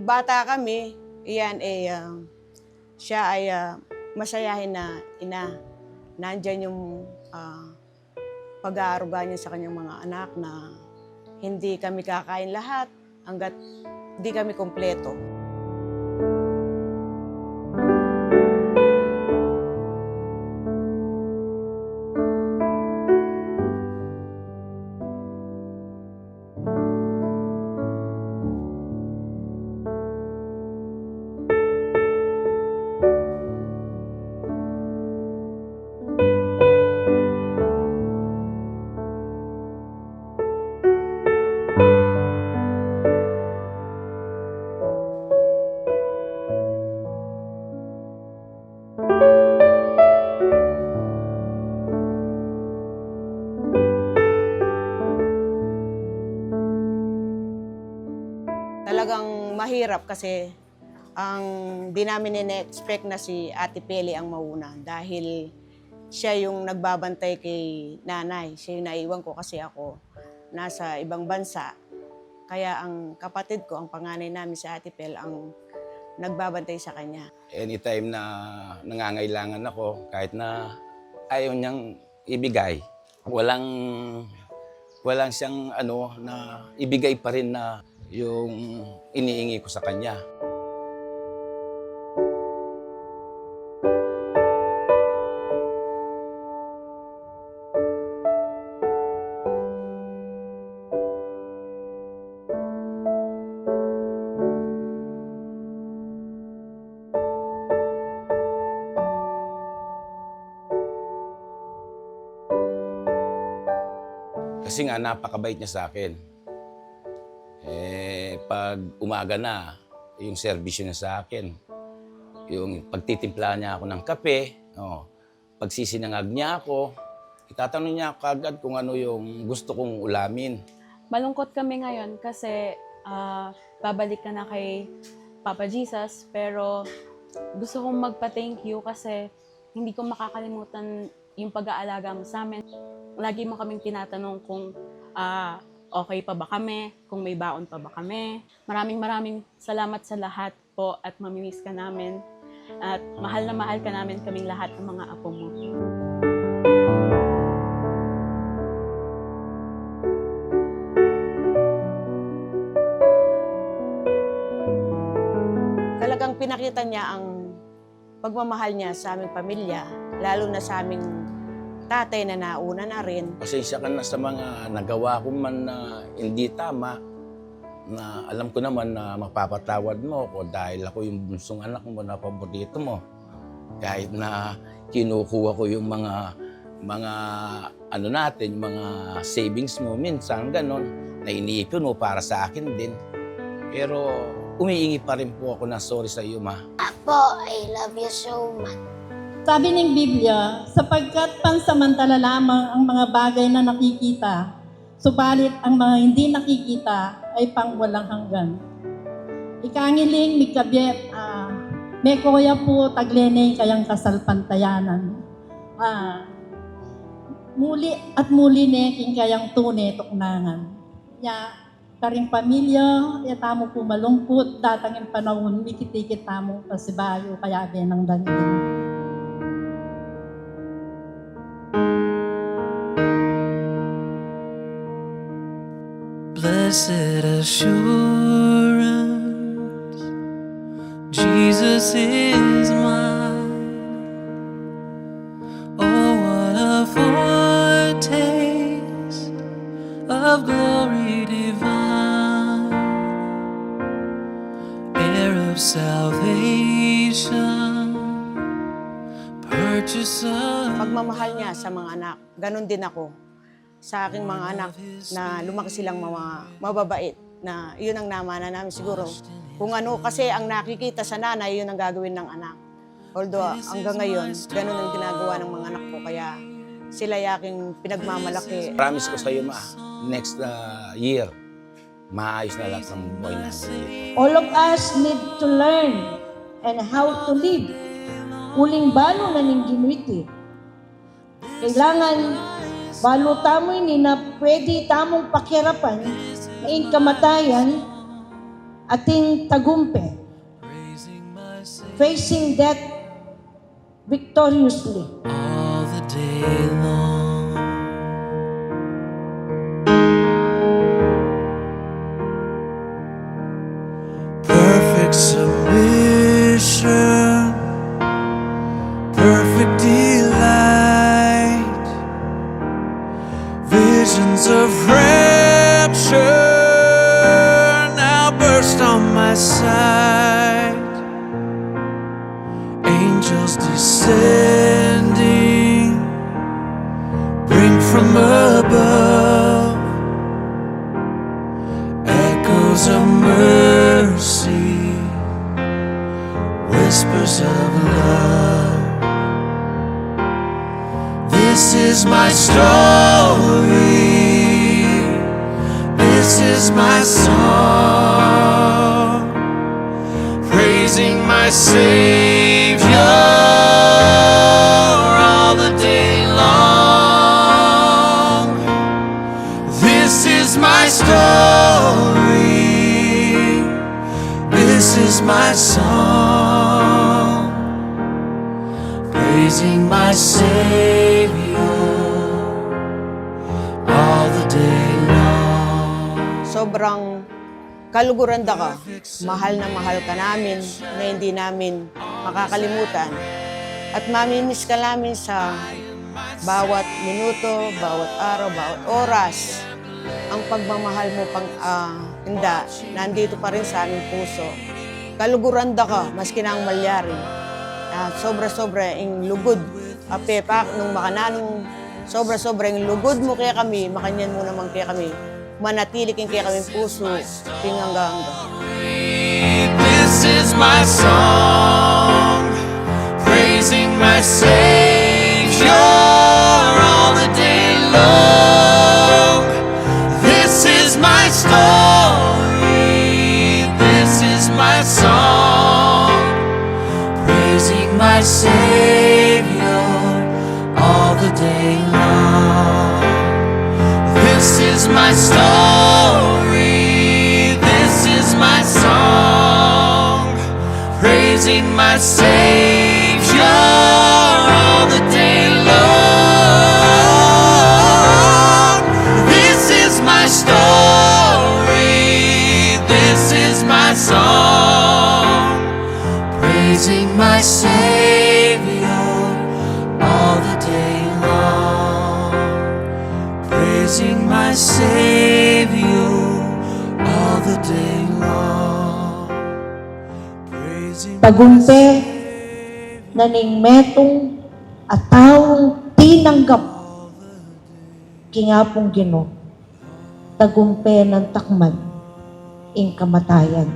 bata kami, iyan siya ay masayahin na ina. Nandyan yung pag-aaruga niya sa kanyang mga anak na hindi kami kakain lahat hanggat hindi kami kumpleto. Talagang mahirap kasi ang di namin in-expect na si Ate Peli ang mauna dahil siya yung nagbabantay kay nanay. Siya yung naiwan ko kasi ako nasa ibang bansa. Kaya ang kapatid ko, ang panganay namin si Ate Pel, ang nagbabantay sa kanya. Anytime na nangangailangan ako, kahit na ayaw niyang ibigay, walang siyang na ibigay pa rin na yung iniingi ko sa kanya. Kasi nga napakabait niya sa akin. Pag umaga na, yung serbisyo niya sa akin, yung pagtitimpla niya ako ng kape, pagsisinangag niya ako, itatanong niya ako agad kung ano yung gusto kong ulamin. Malungkot kami ngayon kasi babalik ka na kay Papa Jesus, pero gusto kong magpa-thank you kasi hindi ko makakalimutan yung pag-aalaga mo sa amin. Lagi mo kaming tinatanong kung okay pa ba kami, kung may baon pa ba kami. Maraming salamat sa lahat po at mamimiss ka namin. At mahal na mahal ka namin kaming lahat ng mga apo mo. Talagang pinakita niya ang pagmamahal niya sa aming pamilya, lalo na sa aming tatay na nauna na rin. Pasensya ka na sa mga nagawa ko man na hindi tama, na alam ko naman na mapapatawad mo ako dahil ako yung bunsong anak mo na paborito mo. Kahit na kinukuha ko yung mga natin, yung mga savings mo, minsan ganon, na iniipon mo para sa akin din. Pero umiingi pa rin po ako na sorry sa iyo, ma. Apo, I love you so much. Sabi ng Biblia, sapagkat pansamantala lamang ang mga bagay na nakikita, subalit ang mga hindi nakikita ay pangwalang hanggan. Ikangiling mikabiyet, may kuya po taglene kayang kasalpantayanan. Muli at muli ne king kayang tune tuknangan. Ya, karing pamilya, tamo po malungkot, datangin panahon, mikit-ikit tamo pasibayo, kaya ng dangin. Blessed assurance, Jesus is mine. Oh, what a foretaste of glory divine, heir of salvation, purchaser. Pagmamahal niya sa mga anak, ganun din ako sa aking mga anak na lumaki silang mababait, na yun ang namana namin siguro. Kung ano kasi ang nakikita sa nanay, yun ang gagawin ng anak. Although hanggang ngayon, ganun ang ginagawa ng mga anak ko, kaya sila yaking pinagmamalaki. Promise ko sa iyo, ma, next year, maayos na lahat ng buhay natin. All of us need to learn and how to live. Uling balo na ning ginuiti. Kailangan balo tamo ini na pwede tamong pakirapan na kamatayan ating tagumpay, praising my Savior facing death victoriously. all the day long. Perfect submission, perfect delight, visions of rapture now burst on my sight. Angels descending, bring from above echoes of mercy, whispers of love. This is my story, this is my song, praising my Savior all the day long. This is my story, this is my song, praising my Savior all the day long. Sobrang kaluguranda ka. Mahal na mahal ka namin na hindi namin makakalimutan. At mamimiss ka namin sa bawat minuto, bawat araw, bawat oras. Ang pagmamahal mo nandito pa rin sa aming puso. Kaluguranda ka, maski na ang malyari. Sobra-sobra yung lugod. Apepak nung makananong sobra-sobra yung lugod mo kaya kami, makanyan mo naman kaya kami. Manatili king kaya kami puso, pingang-hanggang. This is my song, praising my Savior all the day long. This is my story, this is my song, praising my Savior all the day long. This is my story, this is my song, praising my Savior all the day long. This is my story, this is my song, praising my Savior all the day long. Praising my Savior all the day long. Praising Tagumpay na ning metong at taong tinanggap kingapong Ginoo. Tagumpay ng takman ing kamatayan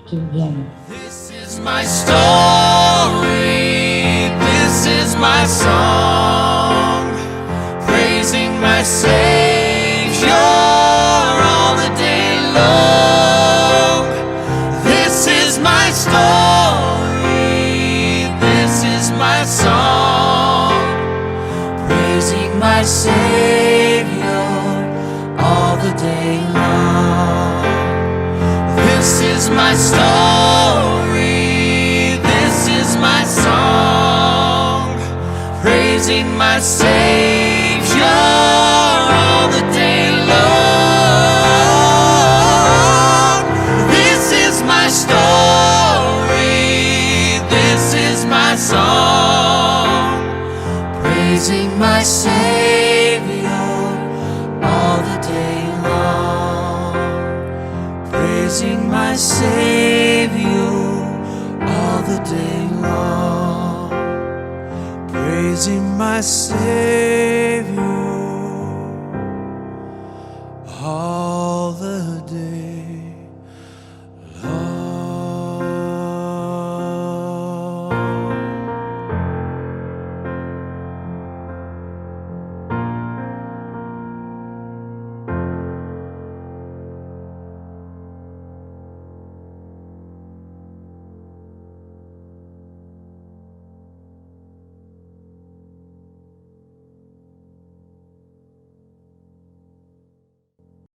kimbiyan. This is my story, this is my song, praising my Savior all the day long. This is my story, this is my song, praising my Savior all the day long. This is my story, this is my song, praising my Savior all the day long. This is my story, this is my song, praising my Savior all the day long. Praising my Savior all the day long. Praising my Savior all